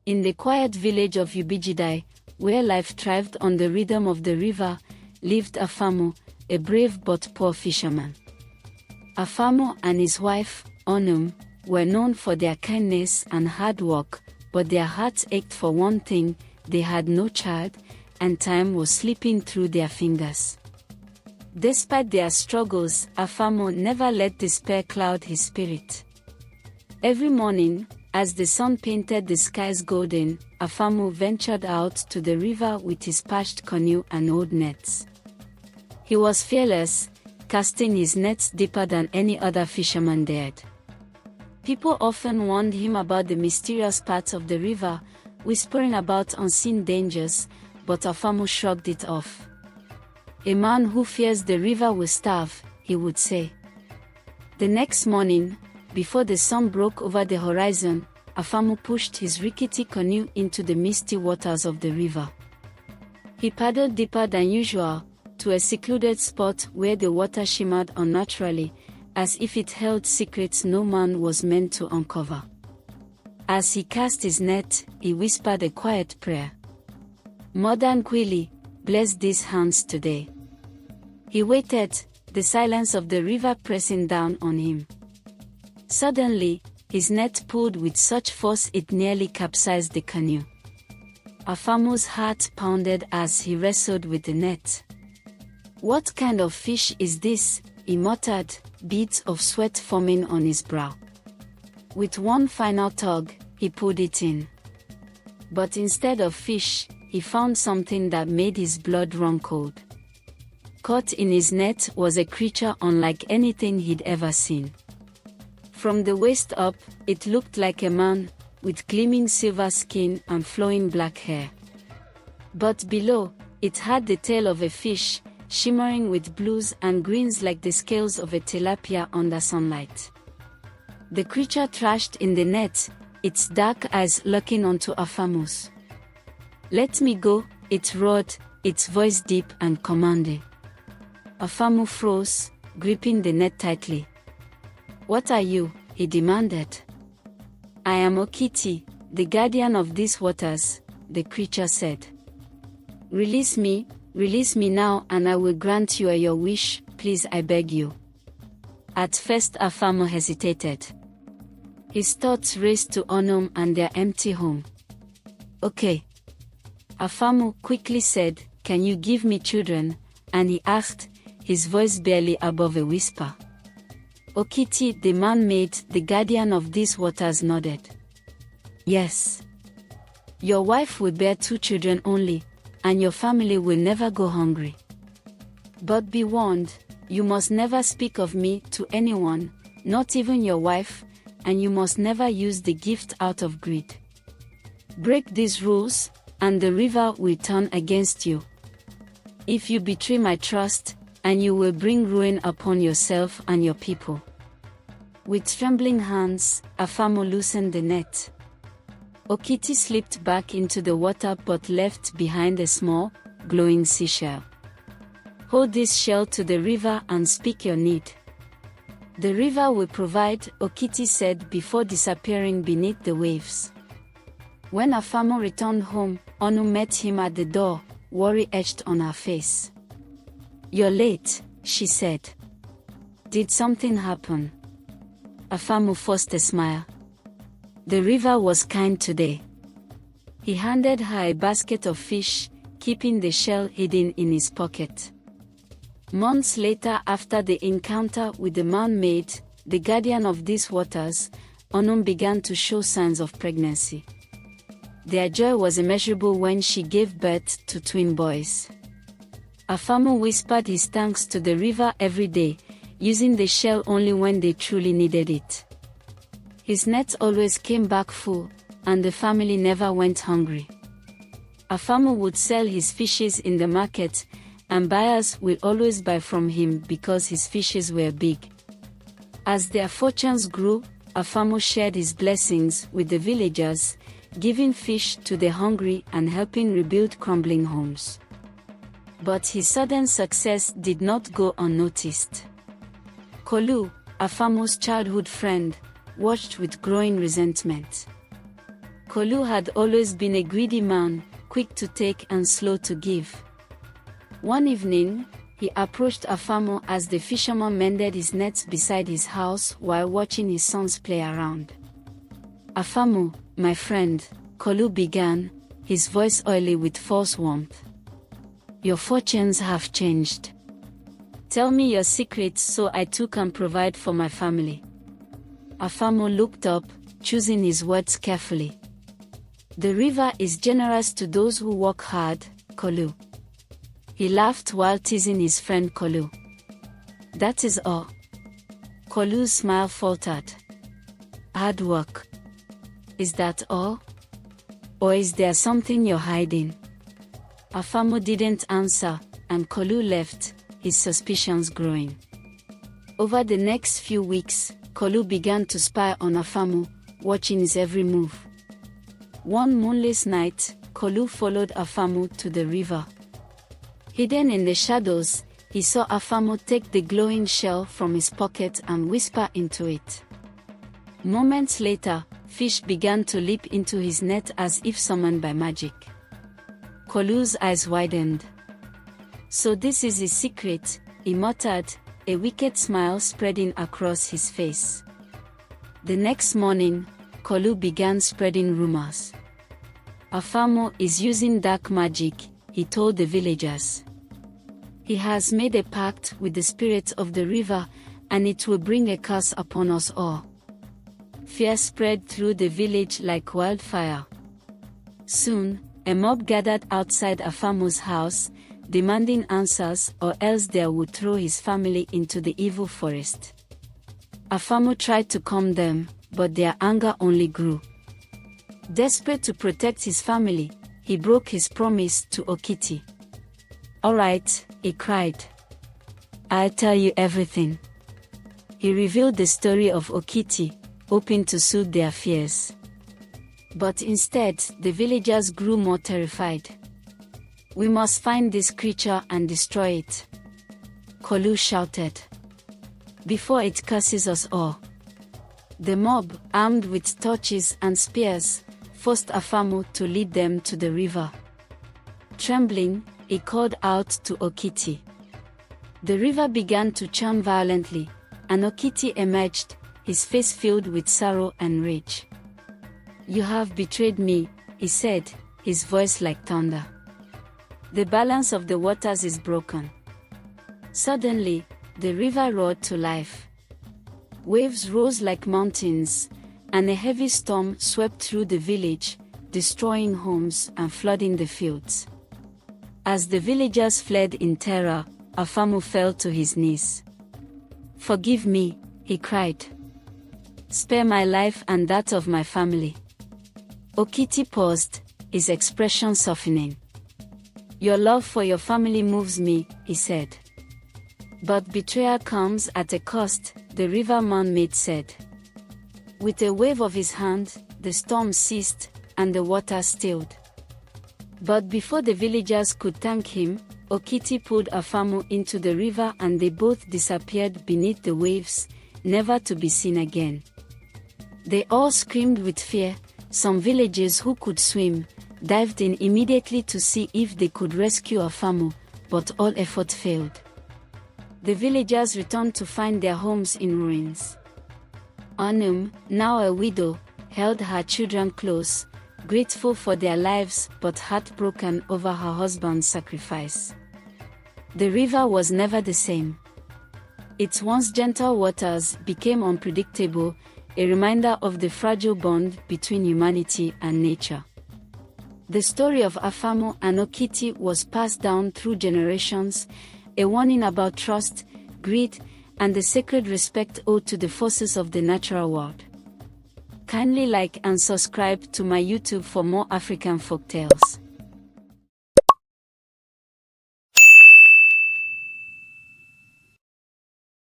In the quiet village of Ubeegidi, where life thrived on the rhythm of the river, lived Afamm, a brave but poor fisherman. Afamm and his wife, Onum, were known for their kindness and hard work, but their hearts ached for one thing: they had no child, and time was slipping through their fingers. Despite their struggles, Afamm never let despair cloud his spirit. Every morning, as the sun painted the skies golden, Afamm ventured out to the river with his patched canoe and old nets. He was fearless, casting his nets deeper than any other fisherman dared. People often warned him about the mysterious parts of the river, whispering about unseen dangers, but Afamm shrugged it off. "A man who fears the river will starve," he would say. The next morning, before the sun broke over the horizon, Afamm pushed his rickety canoe into the misty waters of the river. He paddled deeper than usual, to a secluded spot where the water shimmered unnaturally, as if it held secrets no man was meant to uncover. As he cast his net, he whispered a quiet prayer. "Man Nkwele, bless these hands today." He waited, the silence of the river pressing down on him. Suddenly, his net pulled with such force it nearly capsized the canoe. Afamm's heart pounded as he wrestled with the net. "What kind of fish is this?" he muttered, beads of sweat forming on his brow. With one final tug, he pulled it in. But instead of fish, he found something that made his blood run cold. Caught in his net was a creature unlike anything he'd ever seen. From the waist up, it looked like a man, with gleaming silver skin and flowing black hair. But below, it had the tail of a fish, shimmering with blues and greens like the scales of a tilapia under sunlight. The creature thrashed in the net, its dark eyes looking onto Afamm's. "Let me go," it roared, its voice deep and commanding. Afamm froze, gripping the net tightly. "What are you?" he demanded. "I am Okiti, the guardian of these waters," the creature said. Release me now and I will grant you your wish, please, I beg you." At first Afamm hesitated. His thoughts raced to Onum and their empty home. "Okay," Afamm quickly said, "can you give me children?" And he asked, his voice barely above a whisper. Okiti, the man-maid, the guardian of these waters, nodded. "Yes. Your wife will bear 2 children only, and your family will never go hungry. But be warned, you must never speak of me to anyone, not even your wife, and you must never use the gift out of greed. Break these rules, and the river will turn against you. If you betray my trust, and you will bring ruin upon yourself and your people." With trembling hands, Afamm loosened the net. Okiti slipped back into the water but left behind a small, glowing seashell. "Hold this shell to the river and speak your need. The river will provide," Okiti said before disappearing beneath the waves. When Afamm returned home, Onum met him at the door, worry etched on her face. "You're late," she said. "Did something happen?" Afamm forced a smile. "The river was kind today." He handed her a basket of fish, keeping the shell hidden in his pocket. Months later, after the encounter with the man-maid, the guardian of these waters, Onum began to show signs of pregnancy. Their joy was immeasurable when she gave birth to twin boys. Afamm whispered his thanks to the river every day, using the shell only when they truly needed it. His nets always came back full, and the family never went hungry. Afamm would sell his fishes in the market, and buyers will always buy from him because his fishes were big. As their fortunes grew, Afamm shared his blessings with the villagers, giving fish to the hungry and helping rebuild crumbling homes. But his sudden success did not go unnoticed. Kolu, Afamm's childhood friend, watched with growing resentment. Kolu had always been a greedy man, quick to take and slow to give. One evening, he approached Afamm as the fisherman mended his nets beside his house while watching his sons play around. "Afamm, my friend," Kolu began, his voice oily with false warmth. "Your fortunes have changed. Tell me your secrets so I too can provide for my family." Afamm looked up, choosing his words carefully. "The river is generous to those who work hard, Kolu." He laughed while teasing his friend Kolu. "That is all." Kolu's smile faltered. "Hard work. Is that all? Or is there something you're hiding?" Afamm didn't answer, and Kolu left, his suspicions growing. Over the next few weeks, Kolu began to spy on Afamm, watching his every move. One moonless night, Kolu followed Afamm to the river. Hidden in the shadows, he saw Afamm take the glowing shell from his pocket and whisper into it. Moments later, fish began to leap into his net as if summoned by magic. Kolu's eyes widened. "So this is his secret," he muttered, a wicked smile spreading across his face. The next morning, Kolu began spreading rumors. "Afamm is using dark magic," he told the villagers. "He has made a pact with the spirits of the river, and it will bring a curse upon us all." Fear spread through the village like wildfire. Soon, a mob gathered outside Afamm's house, demanding answers or else they would throw his family into the evil forest. Afamm tried to calm them, but their anger only grew. Desperate to protect his family, he broke his promise to Okiti. "All right," he cried. "I'll tell you everything." He revealed the story of Okiti, hoping to soothe their fears. But instead, the villagers grew more terrified. "We must find this creature and destroy it," Kolu shouted, "before it curses us all." The mob, armed with torches and spears, forced Afamm to lead them to the river. Trembling, he called out to Okiti. The river began to churn violently, and Okiti emerged, his face filled with sorrow and rage. "You have betrayed me," he said, his voice like thunder. "The balance of the waters is broken." Suddenly, the river roared to life. Waves rose like mountains, and a heavy storm swept through the village, destroying homes and flooding the fields. As the villagers fled in terror, Afamm fell to his knees. "Forgive me," he cried. "Spare my life and that of my family." Okiti paused, his expression softening. "Your love for your family moves me," he said. "But betrayal comes at a cost," the river man-maid said. With a wave of his hand, the storm ceased, and the water stilled. But before the villagers could thank him, Okiti pulled Afamm into the river and they both disappeared beneath the waves, never to be seen again. They all screamed with fear. Some villagers who could swim dived in immediately to see if they could rescue Afamm, but all effort failed. The villagers returned to find their homes in ruins. Anum, now a widow, held her children close, grateful for their lives but heartbroken over her husband's sacrifice. The river was never the same. Its once gentle waters became unpredictable, a reminder of the fragile bond between humanity and nature. The story of Afamm and Okiti was passed down through generations, a warning about trust, greed, and the sacred respect owed to the forces of the natural world. Kindly like and subscribe to my YouTube for more African folktales.